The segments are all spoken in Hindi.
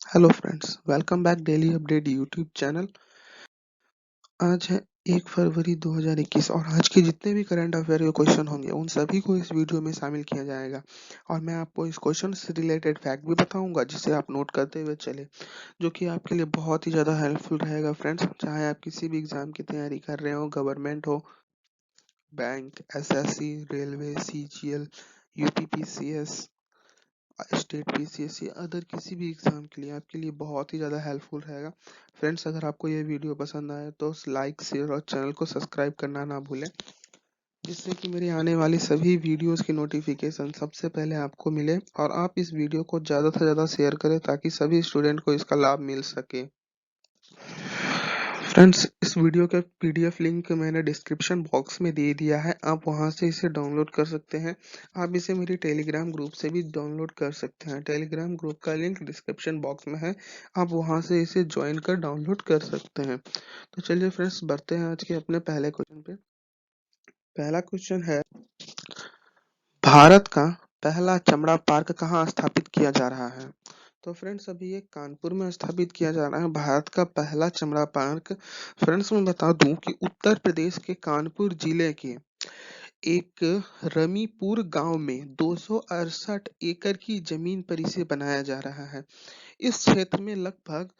Hello friends, welcome back daily update YouTube channel. आज है 1 फरवरी 2021 और आज के जितने भी करंट अफेयर के क्वेश्चन होंगे उन सभी को इस वीडियो में शामिल किया जाएगा। और मैं आपको इस क्वेश्चन से रिलेटेड फैक्ट भी बताऊंगा जिसे आप नोट करते हुए चले, जो कि आपके लिए बहुत ही ज़्यादा हेल्पफुल रहेगा फ्रेंड्स। चाहे आप किसी भी एग्जाम की तैयारी कर रहे हो, गवर्नमेंट हो, bank, SSC, railway, CGL, UPPCS, state PCS या अदर किसी भी एग्जाम के लिए आपके लिए बहुत ही ज़्यादा हेल्पफुल रहेगा। फ्रेंड्स, अगर आपको ये वीडियो पसंद आए तो लाइक, शेयर और चैनल को सब्सक्राइब करना ना भूलें, जिससे कि मेरी आने वाली सभी वीडियोस की नोटिफिकेशन सबसे पहले आपको मिले। और आप इस वीडियो को ज़्यादा से ज़्यादा शेयर करें ताकि सभी स्टूडेंट को इसका लाभ मिल सके। फ्रेंड्स, इस वीडियो का पीडीएफ लिंक मैंने डिस्क्रिप्शन बॉक्स में दे दिया है, आप वहां से इसे डाउनलोड कर सकते हैं। आप इसे मेरी टेलीग्राम ग्रुप से भी डाउनलोड कर सकते हैं। टेलीग्राम ग्रुप का लिंक डिस्क्रिप्शन बॉक्स में है, आप वहां से इसे ज्वाइन कर डाउनलोड कर सकते हैं। तो चलिए फ्रेंड्स, बढ़ते हैं आज के अपने पहले क्वेश्चन पे। पहला क्वेश्चन है, भारत का पहला चमड़ा पार्क कहाँ स्थापित किया जा रहा है? तो फ्रेंड्स, अभी ये कानपुर में स्थापित किया जा रहा है भारत का पहला चमड़ा पार्क। फ्रेंड्स, मैं बता दूं कि उत्तर प्रदेश के कानपुर जिले के एक रमीपुर गांव में 268 एकड़ की जमीन पर इसे बनाया जा रहा है। इस क्षेत्र में लगभग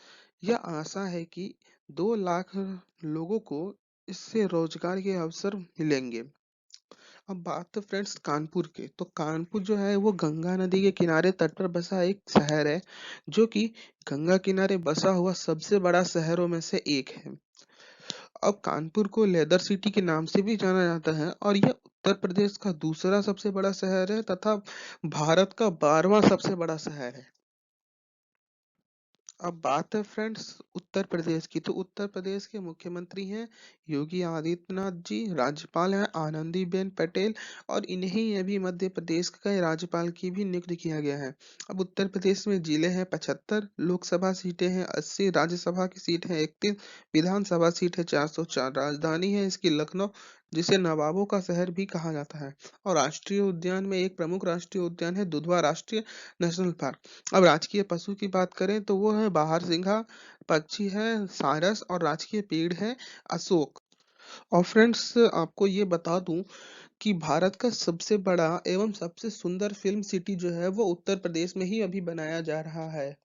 यह आशा है कि 2 लाख लोगों को इससे रोजगार के अवसर मिलेंगे। अब बात है फ्रेंड्स कानपुर के, तो कानपुर जो है वो गंगा नदी के किनारे तट पर बसा एक शहर है, जो कि गंगा किनारे बसा हुआ सबसे बड़ा शहरों में से एक है। अब कानपुर को लेदर सिटी के नाम से भी जाना जाता है और यह उत्तर प्रदेश का दूसरा सबसे बड़ा शहर है तथा भारत का 12वां सबसे बड़ा शहर है। अब बात है फ्रेंड्स उत्तर प्रदेश की, तो उत्तर प्रदेश के मुख्यमंत्री हैं योगी आदित्यनाथ जी, राज्यपाल हैं आनंदीबेन पटेल, और इन्हें अभी मध्य प्रदेश का राज्यपाल की भी नियुक्त किया गया है। अब उत्तर प्रदेश में जिले हैं 75, लोकसभा सीटें हैं 80, राज्यसभा की सीट है 31, विधानसभा सीट है 404, राजधानी है इसकी लखनऊ, जिसे नवाबों का शहर भी कहा जाता है। और राष्ट्रीय उद्यान में एक प्रमुख राष्ट्रीय उद्यान है दुधवा राष्ट्रीय नेशनल पार्क। अब राजकीय पशु की बात करें तो वो है बारहसिंघा, पक्षी है सारस और राजकीय पेड़ है अशोक। और फ्रेंड्स, आपको ये बता दूं कि भारत का सबसे बड़ा एवं सबसे सुंदर फिल्म सिटी जो है वो उत्तर प्रदेश में ही अभी बनाया जा रहा है।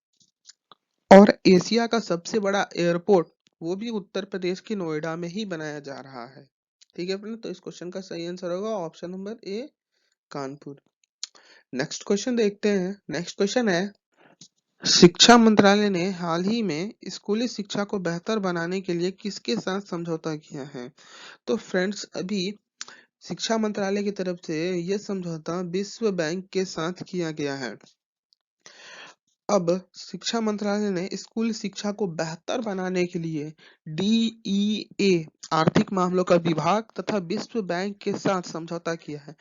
और एशिया का सबसे बड़ा एयरपोर्ट वो भी उत्तर प्रदेश के नोएडा में ही बनाया जा रहा है। ठीक है फ्रेंड, तो इस क्वेश्चन का सही आंसर होगा option number A, Kanpur. Next question देखते हैं। नेक्स्ट क्वेश्चन है, शिक्षा मंत्रालय ने हाल ही में स्कूली शिक्षा को बेहतर बनाने के लिए किसके साथ समझौता किया है? तो फ्रेंड्स, अभी शिक्षा मंत्रालय की तरफ से यह समझौता विश्व बैंक के साथ किया गया है। अब शिक्षा मंत्रालय ने स्कूल शिक्षा को बेहतर बनाने के लिए डीईए आर्थिक मामलों का विभाग तथा विश्व बैंक के साथ समझौता किया है।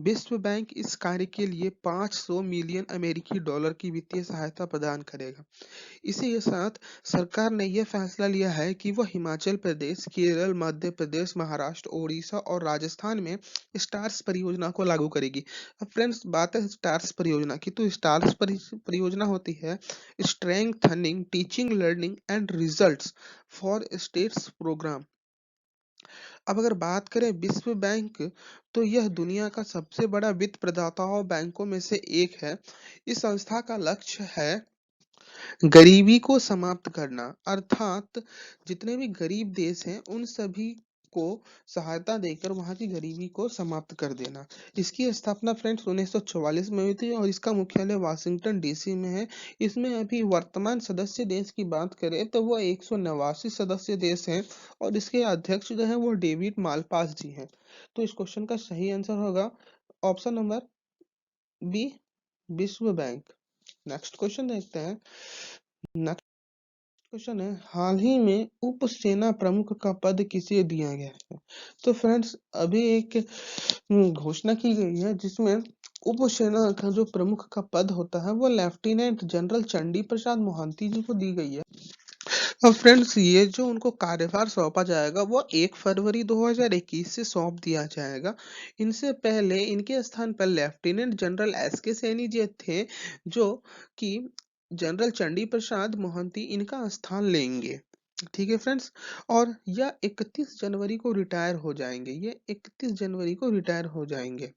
विश्व बैंक इस कार्य के लिए 500 मिलियन अमेरिकी डॉलर की वित्तीय सहायता प्रदान करेगा। इसी के साथ सरकार ने यह फैसला लिया है कि वह हिमाचल प्रदेश, केरल, मध्य प्रदेश, महाराष्ट्र, ओडिशा और राजस्थान में स्टार्स परियोजना को लागू करेगी। अब फ्रेंड्स, बात है स्टार्स परियोजना की, तो स्टार्स परियोजना होती है strengthening teaching learning and results for states program. अब अगर बात करें विश्व बैंक, तो यह दुनिया का सबसे बड़ा वित्त प्रदाताओं बैंकों में से एक है। इस संस्था का लक्ष्य है गरीबी को समाप्त करना, अर्थात जितने भी गरीब देश हैं उन सभी को सहायता देकर वहां की गरीबी को समाप्त कर देना। इसकी स्थापना फ्रेंड्स 1944 में हुई थी और इसका मुख्यालय वाशिंगटन डीसी में है। इसमें अभी वर्तमान सदस्य देश की बात करें तो वो 189 सदस्य देश हैं और इसके अध्यक्ष जो है वो डेविड मालपास जी हैं। तो इस क्वेश्चन का सही आंसर होगा ऑप्शन नंबर बी, विश्व बैंक। नेक्स्ट क्वेश्चन देखते हैं। नेक्स्ट क्वेश्चन है, हाल ही में उप सेना प्रमुख का पद किसे दिया गया है? तो फ्रेंड्स, अभी एक घोषणा की गई है जिसमें उप सेना का जो प्रमुख का पद होता है वो लेफ्टिनेंट जनरल चंडी प्रसाद मोहंती जी को दी गई है। अब फ्रेंड्स, ये जो उनको कार्यभार सौंपा जाएगा वो 1 फरवरी 2021 से सौंप दिया जाएगा। इनसे पहले इनके स्थान पर लेफ्टिनेंट जनरल एस के सैनी जी थे, जो कि जनरल चंडी प्रसाद मोहंती इनका स्थान लेंगे। ठीक है फ्रेंड्स। और यह 31 जनवरी को रिटायर हो जाएंगे, ये 31 जनवरी को रिटायर हो जाएंगे।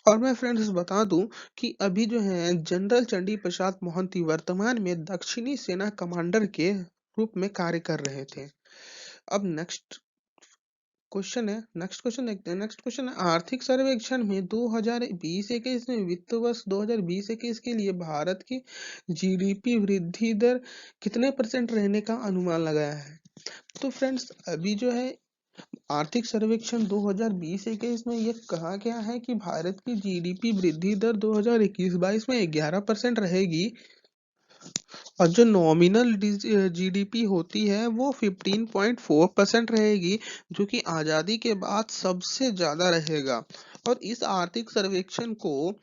और मैं फ्रेंड्स बता दूं कि अभी जो है जनरल चंडी प्रसाद मोहंती वर्तमान में दक्षिणी सेना कमांडर के रूप में कार्य कर रहे थे। अब नेक्स्ट क्वेश्चन देखते हैं। नेक्स्ट क्वेश्चन है, आर्थिक सर्वेक्षण में 2020-21 में वित्त वर्ष 2020-21 के लिए भारत की जीडीपी वृद्धि दर कितने परसेंट रहने का अनुमान लगाया है? तो फ्रेंड्स अभी जो है आर्थिक सर्वेक्षण 2020-21 में ये कहा गया है कि भारत की जीडीपी वृद्धि दर 2021-22 में 11% रहेगी, और जो नॉमिनल जीडीपी होती है वो 15.4% रहेगी, जो कि आजादी के बाद सबसे ज्यादा रहेगा। और इस आर्थिक सर्वेक्षण को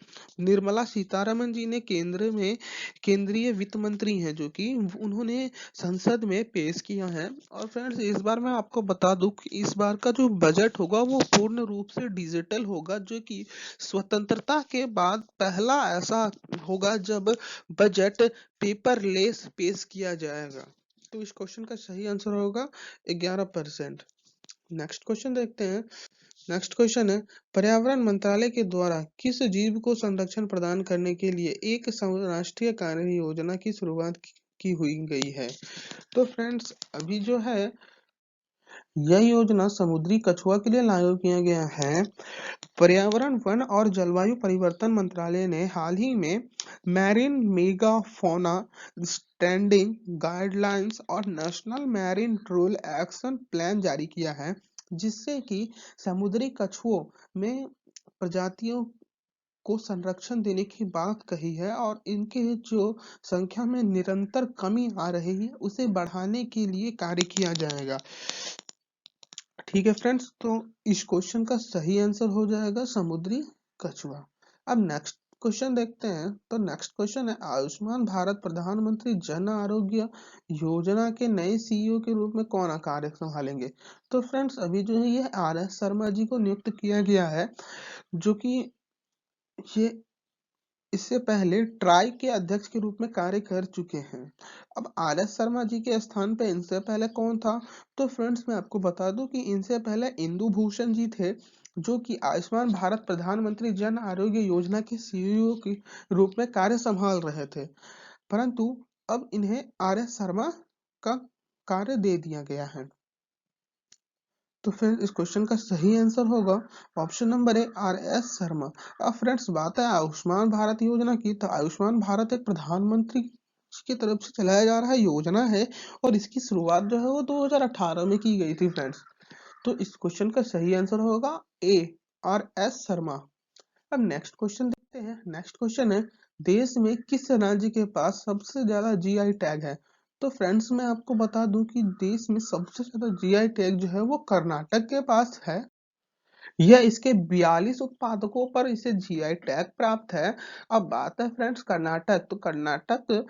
निर्मला सीतारमन जी ने केंद्रीय वित्त मंत्री हैं, जो कि उन्होंने संसद में पेश किया है। और फ्रेंड्स इस बार मैं आपको बता दूं कि इस बार का जो बजट होगा वो पूर्ण रूप से डिजिटल होगा, जो कि स्वतंत्रता के बाद पहला ऐसा होगा जब बजट पेपरलेस पेश किया जाएगा। तो इस क्वेश्चन का सही आंसर होगा 11%। नेक्स्ट क्वेश्चन देखते हैं। नेक्स्ट क्वेश्चन है, पर्यावरण मंत्रालय के द्वारा किस जीव को संरक्षण प्रदान करने के लिए एक राष्ट्रीय कार्य योजना की शुरुआत की हुई गई है? तो फ्रेंड्स अभी जो है यह योजना समुद्री कछुआ के लिए लागू किया गया है। पर्यावरण, वन और जलवायु परिवर्तन मंत्रालय ने हाल ही में मैरीन मेगाफौना स्टैंडिंग गाइडलाइंस और national marine rule action plan जारी किया है, जिससे कि समुद्री कछुओं में प्रजातियों को संरक्षण देने की बात कही है, और इनके जो संख्या में निरंतर कमी आ रही है उसे बढ़ाने के लिए कार्य किया जाएगा। ठीक है फ्रेंड्स, तो इस क्वेश्चन का सही आंसर हो जाएगा समुद्री कछुआ। अब नेक्स्ट क्वेश्चन देखते हैं। तो नेक्स्ट क्वेश्चन है, आयुष्मान भारत प्रधानमंत्री जन आरोग्य योजना के नए सीईओ के रूप में कौन कार्य संभालेंगे? तो फ्रेंड्स अभी जो है ये RS शर्मा जी को नियुक्त किया गया है, जो कि ये इससे पहले ट्राई के अध्यक्ष के रूप में कार्य कर चुके हैं। अब RS शर्मा जी के स्थान पे इनसे पहले कौन था? तो फ्रेंड्स मैं आपको बता दूं कि इनसे पहले इंदु भूषण जी थे, जो कि आयुष्मान भारत प्रधानमंत्री जन आरोग्य योजना के सीईओ के रूप में कार्य संभाल रहे थे, परंतु अब इन्हें RS शर्मा का कार्य दे दिया गया है। तो फिर इस क्वेश्चन का सही आंसर होगा option number A RS Sharma. अब फ्रेंड्स बात है आयुष्मान भारत योजना की, तो आयुष्मान भारत एक प्रधानमंत्री की तरफ से चलाया जा रहा योजना है, और इसकी शुरुआत जो है वो 2018 में की गई थी फ्रेंड्स। तो इस क्वेश्चन का सही आंसर होगा ए RS शर्मा। अब नेक्स्ट क्वेश्चन देखते हैं। नेक्स्ट क्वेश्चन है, देश में किस राज्य के पास सबसे ज्यादा GI टैग है? तो फ्रेंड्स मैं आपको बता दूं कि देश में सबसे ज्यादा GI टैग जो है वो कर्नाटक के पास है। यह इसके 42 उत्पादकों पर इसे GI टैग प्राप्त है। अब बात है फ्रेंड्स कर्नाटक, तो कर्नाटक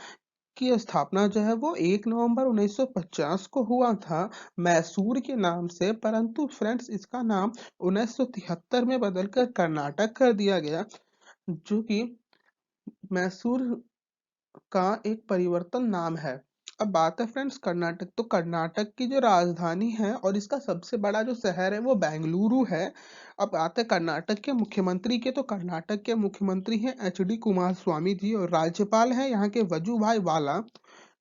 की स्थापना जो है वो 1 नवंबर 1950 को हुआ था मैसूर के नाम से, परंतु फ्रेंड्स इसका नाम 1973 में बदलकर कर्नाटक कर दिया गया, जो कि मैसूर का एक परिवर्तन नाम है। अब बात है फ्रेंड्स कर्नाटक, तो कर्नाटक की जो राजधानी है और इसका सबसे बड़ा जो शहर है वो बेंगलुरु है। अब आते हैं कर्नाटक के मुख्यमंत्री के, तो कर्नाटक के मुख्यमंत्री हैं HD कुमार स्वामी जी, और राज्यपाल हैं यहाँ के वजुभाई वाला।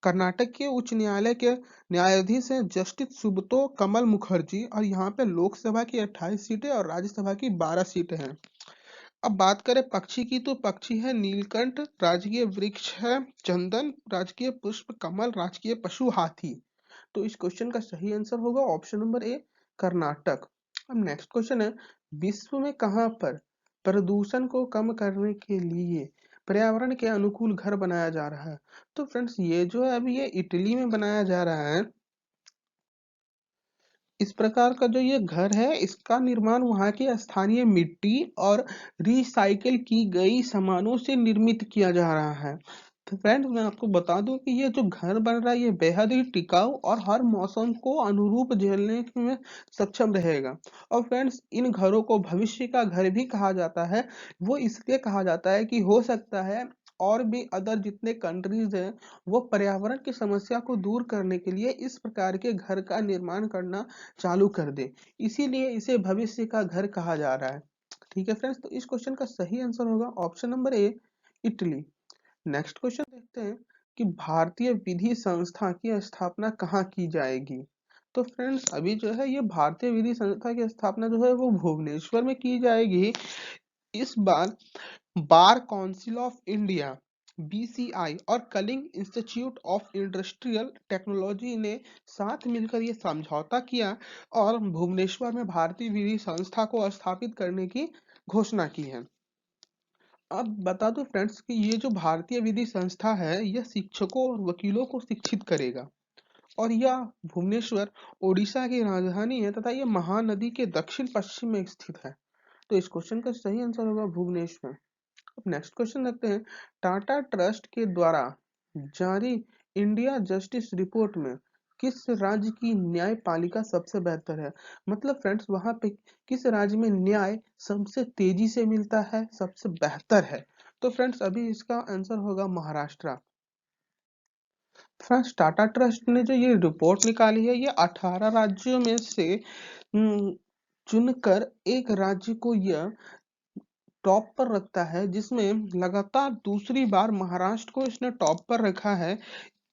कर्नाटक के उच्च न्यायालय के न्यायाधीश हैं जस्टिस सुब्रतो कमल मुखर्जी, और यहाँ पे लोकसभा की 28 सीटें और राज्यसभा की 12 सीटें हैं। अब बात करें पक्षी की, तो पक्षी है नीलकंठ, राजकीय वृक्ष है चंदन, राजकीय पुष्प कमल, राजकीय पशु हाथी। तो इस क्वेश्चन का सही आंसर होगा ऑप्शन नंबर ए कर्नाटक। अब नेक्स्ट क्वेश्चन है, विश्व में कहां पर प्रदूषण को कम करने के लिए पर्यावरण के अनुकूल घर बनाया जा रहा है? तो फ्रेंड्स ये जो है अभी ये इटली में बनाया जा रहा है। इस प्रकार का जो ये घर है इसका निर्माण वहाँ की स्थानीय मिट्टी और रिसाइकिल की गई सामानों से निर्मित किया जा रहा है। तो फ्रेंड्स मैं आपको बता दूं कि ये जो घर बन रहा है ये बेहद ही टिकाऊ और हर मौसम को अनुरूप झेलने में सक्षम रहेगा। और फ्रेंड्स इन घरों को भविष्य का घर भी कहा जाता है। वो इसलिए कहा जाता है कि हो सकता है और भी अदर जितने कंट्रीज हैं वो पर्यावरण की समस्या को दूर करने के लिए इस प्रकार के घर का निर्माण करना चालू कर दे, इसीलिए इसे भविष्य का घर कहा जा रहा है। ठीक है फ्रेंड्स, तो इस क्वेश्चन का सही आंसर होगा option number A, Italy. Next question देखते हैं कि भारतीय विधि संस्था की स्थापना कहाँ की जाएगी। तो फ्रेंड्स अभी जो है ये भारतीय विधि संस्था की स्थापना जो है वो भुवनेश्वर में की जाएगी। इस बार bar council of India BCI और Kalinga institute of industrial technology ने साथ मिलकर ये समझौता किया और भुवनेश्वर में भारतीय विधि संस्था को स्थापित करने की घोषणा की है। अब बता दो फ्रेंड्स कि ये जो भारतीय विधि संस्था है यह शिक्षकों और वकीलों को शिक्षित करेगा और यह भुवनेश्वर ओडिशा की राजधानी है तथा यह महानदी के दक्षिण पश्चिम में स्थित है। तो इस क्वेश्चन का सही आंसर होगा भुवनेश्वर। अब नेक्स्ट क्वेश्चन देखते हैं, टाटा ट्रस्ट के द्वारा जारी इंडिया जस्टिस रिपोर्ट में किस राज्य की न्यायपालिका सबसे बेहतर है। मतलब फ्रेंड्स वहां पे किस राज्य में न्याय सबसे तेजी से मिलता है, सबसे बेहतर है। तो फ्रेंड्स अभी इसका आंसर होगा महाराष्ट्र। फ्रेंड्स टाटा ट्रस्ट ने जो ये रिपोर्ट निकाली है ये 18 राज्यों में से चुनकर एक राज्य को यह टॉप पर रखता है, जिसमें लगातार दूसरी बार महाराष्ट्र को इसने टॉप पर रखा है।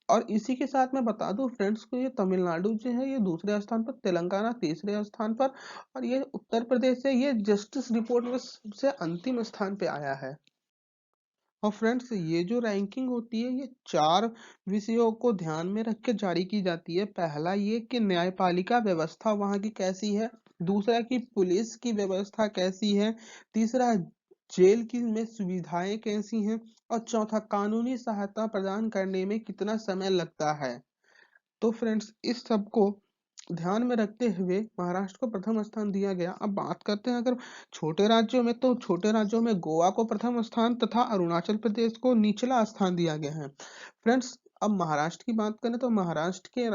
और इसी के साथ मैं बता दूं फ्रेंड्स को ये तमिलनाडु जो है ये दूसरे स्थान पर, तेलंगाना तीसरे स्थान पर और ये उत्तर प्रदेश है ये जस्टिस रिपोर्ट में सबसे अंतिम स्थान पे आया है। और फ्रेंड्स ये जो रैंकिंग होती है ये 4 विषयों को ध्यान में रख के जारी की जाती है। पहला ये कि न्यायपालिका व्यवस्था वहाँ की कैसी है, दूसरा कि पुलिस की व्यवस्था कैसी है, तीसरा जेल की में सुविधाएं कैसी हैं और चौथा कानूनी सहायता प्रदान करने में कितना समय लगता है। तो फ्रेंड्स इस सब को ध्यान में रखते हुए महाराष्ट्र को प्रथम स्थान दिया गया। अब बात करते हैं अगर छोटे राज्यों में, तो छोटे राज्यों में गोवा को प्रथम स्थान तथा अरुणाचल प्रदेश को निचला स्थान दिया गया है। फ्रेंड्स अब महाराष्ट्र की बात करें तो महाराष्ट्र के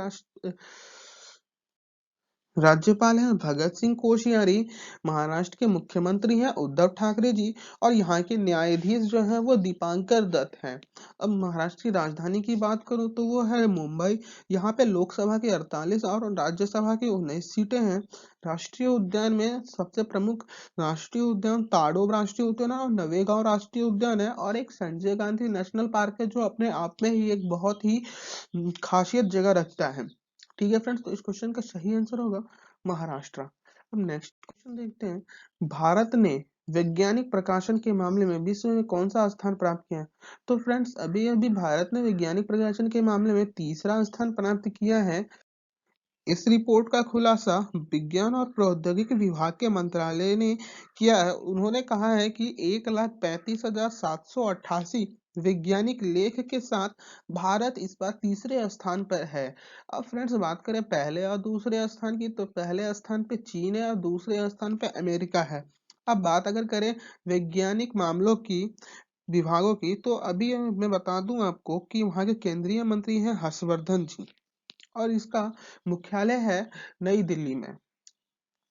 राज्यपाल हैं भगत सिंह कोश्यारी, महाराष्ट्र के मुख्यमंत्री हैं उद्धव ठाकरे जी और यहाँ के न्यायाधीश जो हैं वो दीपांकर दत्त हैं। अब महाराष्ट्र की राजधानी की बात करूँ तो वो है मुंबई। यहाँ पे लोकसभा की 48 और राज्यसभा की 19 सीटें हैं। राष्ट्रीय उद्यान में सबसे प्रमुख राष्ट्रीय उद्यान ताडोब राष्ट्रीय उद्यान है और नवेगांव राष्ट्रीय उद्यान है और एक संजय गांधी नेशनल पार्क है जो अपने आप में ही एक बहुत ही खासियत जगह रखता है। ठीक है फ्रेंड्स, तो इस क्वेश्चन का सही आंसर होगा महाराष्ट्र। अब नेक्स्ट क्वेश्चन देखते हैं, भारत ने वैज्ञानिक प्रकाशन के मामले में विश्व में कौन सा स्थान प्राप्त किया है। तो फ्रेंड्स अभी अभी भारत ने वैज्ञानिक प्रकाशन के मामले में तीसरा स्थान प्राप्त किया है। इस रिपोर्ट का खुलासा विज्ञान और प्रौद्योगिकी विभाग के मंत्रालय ने किया है। उन्होंने कहा है कि 1,35,788 वैज्ञानिक लेख के साथ भारत इस बार तीसरे स्थान पर है। अब फ्रेंड्स बात करें पहले और दूसरे स्थान की, तो पहले स्थान पे चीन है और दूसरे स्थान पे अमेरिका है। अब बात अगर करें वैज्ञानिक मामलों की, विभागों की, तो अभी मैं बता दूं आपको कि वहाँ के केंद्रीय मंत्री हैं हर्षवर्धन जी और इसका मुख्यालय है नई दिल्ली में।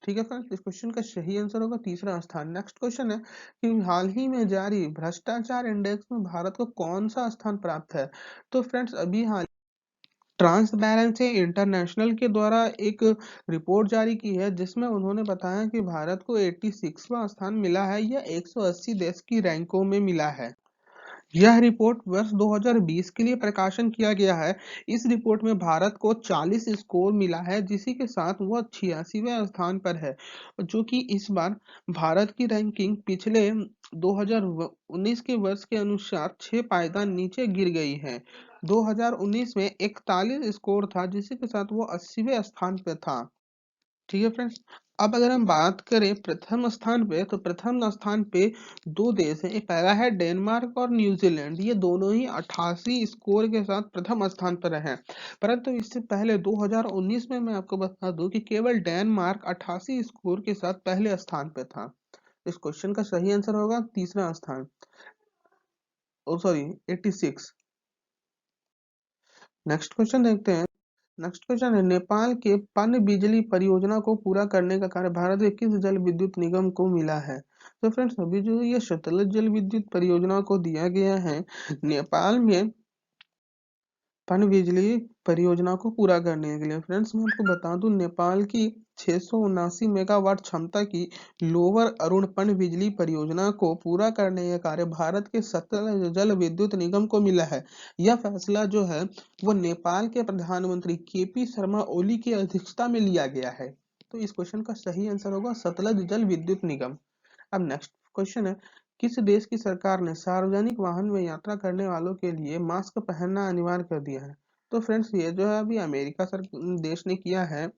ठीक है फ्रेंड्स, इस क्वेश्चन का सही आंसर होगा तीसरा स्थान। नेक्स्ट क्वेश्चन है कि हाल ही में जारी भ्रष्टाचार इंडेक्स में भारत को कौन सा स्थान प्राप्त है। तो फ्रेंड्स अभी हाल ट्रांसपेरेंसी इंटरनेशनल के द्वारा एक रिपोर्ट जारी की है जिसमें उन्होंने बताया कि भारत को 86वां स्थान मिला है, यह 180 देश की रैंकों में मिला है। यह रिपोर्ट वर्ष 2020 के लिए प्रकाशन किया गया है। इस रिपोर्ट में भारत को 40 स्कोर मिला है जिसी के साथ वह 86वें स्थान पर है, जो कि इस बार भारत की रैंकिंग पिछले 2019 के वर्ष के अनुसार 6 पायदान नीचे गिर गई है। 2019 में 41 स्कोर था जिसी के साथ वो 80वें स्थान पर था। ठीक है फ्रेंड्स, अब अगर हम बात करें प्रथम स्थान पे, तो प्रथम स्थान पे दो देश हैं, एक पहला है डेनमार्क और न्यूजीलैंड। ये दोनों ही 88 स्कोर के साथ प्रथम स्थान पर हैं। परंतु इससे पहले 2019 में मैं आपको बता दूं कि केवल डेनमार्क 88 स्कोर के साथ पहले स्थान पे था। इस क्वेश्चन का सही आंसर होगा तीसरा स्थान, ओ सॉरी 86। नेक्स्ट क्वेश्चन देखते हैं। नेक्स्ट क्वेश्चन है, नेपाल के पन बिजली परियोजना को पूरा करने का कार्य भारत के किस जल विद्युत निगम को मिला है। तो फ्रेंड्स अभी जो ये सतलज जल विद्युत परियोजना को दिया गया है नेपाल में पनबिजली परियोजना को पूरा करने के लिए। फ्रेंड्स मैं आपको बता दूं, नेपाल की 679 मेगावाट क्षमता की लोअर अरुण पनबिजली परियोजना को पूरा करने का कार्य भारत के सतलज जल विद्युत निगम को मिला है। यह फैसला जो है वो नेपाल के प्रधानमंत्री केपी शर्मा ओली की अध्यक्षता में लिया गया है। तो इस क्वेश्चन का सही आंसर होगा सतलज जल विद्युत निगम। अब नेक्स्ट क्वेश्चन है, किस देश की सरकार ने सार्वजनिक वाहन में यात्रा करने वालों के लिए मास्क पहनना अनिवार्य कर दिया है? तो फ्रेंड्स ये जो है अभी अमेरिका देश ने किया है।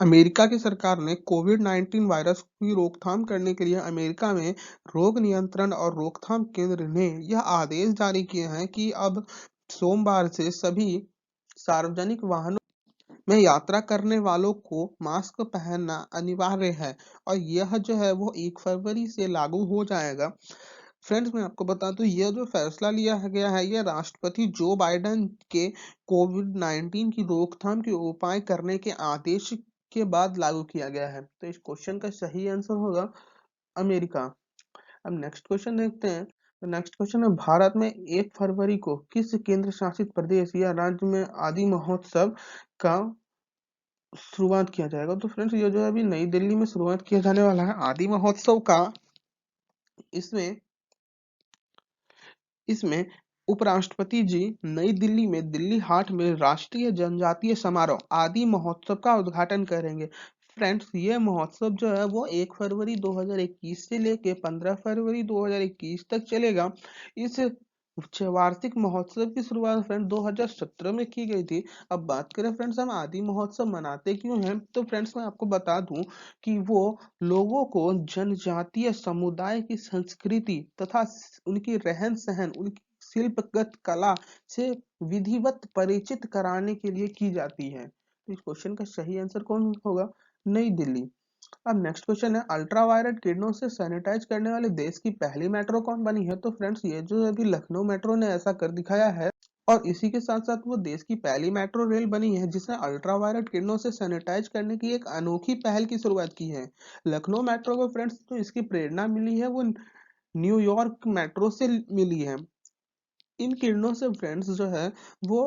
अमेरिका की सरकार ने कोविड 19 वायरस की रोकथाम करने के लिए अमेरिका में रोग नियंत्रण और रोकथाम केंद्र ने यह आदेश जारी किए हैं कि अब सोमवार से सभी सार्वजनिक वाहनों में यात्रा करने वालों को मास्क पहनना अनिवार्य है और यह जो है वो 1 फरवरी से लागू हो जाएगा। फ्रेंड्स मैं आपको बता दूं, यह जो फैसला लिया गया है यह राष्ट्रपति जो बाइडेन के कोविड 19 की रोकथाम के उपाय करने के आदेश के बाद लागू किया गया है। तो इस क्वेश्चन का सही आंसर होगा अमेरिका। अब नेक्स्ट क्वेश्चन देखते हैं। तो नेक्स्ट क्वेश्चन है, भारत में 1 फरवरी को किस केंद्र शासित प्रदेश या राज्य में आदि महोत्सव का शुरुआत किया जाएगा? तो फ्रेंड्स ये जो है अभी नई दिल्ली में शुरुआत किया जाने वाला है आदि महोत्सव का। इसमें इसमें उपराष्ट्रपति जी नई दिल्ली में दिल्ली हाट में राष्ट्रीय जनजातीय समारोह आदि महोत्सव का उद्घाटन करेंगे। फ्रेंड्स ये महोत्सव जो है वो 1 फरवरी 2021 से लेके 15 फरवरी 2021 तक चलेगा। इस वार्षिक महोत्सव की शुरुआत फ्रेंड 2017 में की गई थी। अब बात करें फ्रेंड्स हम आदि महोत्सव मनाते क्यों हैं, तो फ्रेंड्स मैं आपको बता दूं कि वो लोगों को जनजातीय समुदाय की संस्कृति तथा उनकी रहन सहन, उनकी शिल्पगत कला से विधिवत परिचित कराने के लिए की जाती है। तो इस क्वेश्चन का सही आंसर कौन होगा? नई दिल्ली। अब नेक्स्ट क्वेश्चन है, अल्ट्रावायलेट किरणों से सैनिटाइज करने वाले देश की पहली मेट्रो कौन बनी है? तो फ्रेंड्स ये जो अभी लखनऊ मेट्रो ने ऐसा कर दिखाया है और इसी के साथ साथ वो देश की पहली मेट्रो रेल बनी है जिसने अल्ट्रावायलेट किरणों से सैनिटाइज करने की एक अनोखी पहल की शुरुआत की है। लखनऊ मेट्रो को फ्रेंड्स तो इसकी प्रेरणा मिली है वो न्यूयॉर्क मेट्रो से मिली है। इन किरणों से फ्रेंड्स जो है वो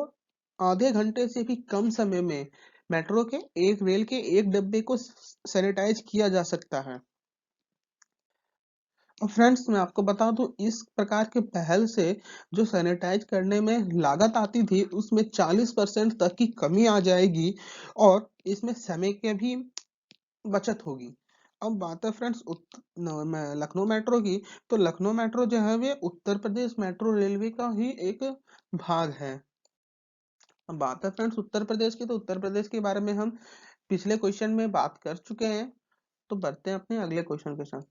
आधे घंटे से भी कम समय में मेट्रो के एक रेल के एक डब्बे को सैनिटाइज किया जा सकता है। और फ्रेंड्स मैं आपको बता दूं, इस प्रकार के पहल से जो सैनिटाइज करने में लागत आती थी उसमें 40% तक की कमी आ जाएगी और इसमें समय की भी बचत होगी। अब बात है फ्रेंड्स लखनऊ मेट्रो की। तो लखनऊ मेट्रो जो है वे उत्तर प्रदेश मेट्रो रेलवे का ही एक भाग है। अब बात है फ्रेंड्स उत्तर प्रदेश की। तो उत्तर प्रदेश के बारे में हम पिछले क्वेश्चन में बात कर चुके हैं। तो बढ़ते हैं अपने अगले क्वेश्चन के साथ।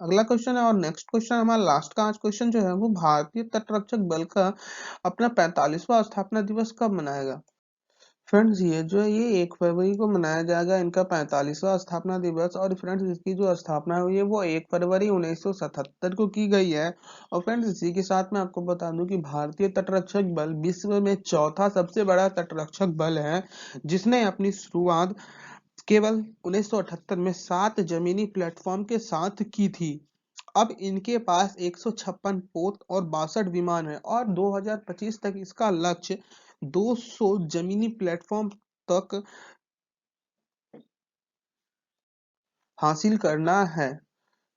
अगला क्वेश्चन है और नेक्स्ट क्वेश्चन हमारा लास्ट का आज क्वेश्चन जो है वो भारतीय तटरक्षक बल का अपना 45वां स्थापना दिवस कब मनाएगा? फ्रेंड्स ये जो है ये 1 फरवरी को मनाया जाएगा इनका 45वां स्थापना दिवस। और फ्रेंड्स इसकी जो स्थापना हुई है वो 1 फरवरी 1977 को की गई है। और फ्रेंड्स इसी के साथ मैं आपको बता दूं कि भारतीय तटरक्षक बल विश्व में चौथा सबसे बड़ा तटरक्षक बल है जिसने अपनी शुरुआत केवल 1978 में 7 जमीनी प्लेटफॉर्म के साथ की थी। अब इनके पास 156 पोत और 62 विमान है और 2025 तक इसका लक्ष्य 200 जमीनी प्लेटफॉर्म तक हासिल करना है।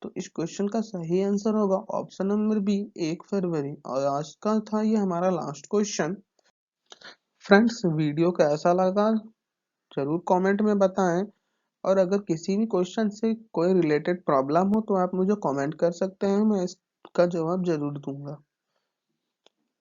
तो इस क्वेश्चन का सही आंसर होगा ऑप्शन नंबर बी 1 फरवरी। और आज का था ये हमारा लास्ट क्वेश्चन। फ्रेंड्स वीडियो कैसा लगा जरूर कमेंट में बताएं और अगर किसी भी क्वेश्चन से कोई रिलेटेड प्रॉब्लम हो तो आप मुझे कमेंट कर सकते हैं, मैं इसका जवाब जरूर दूंगा।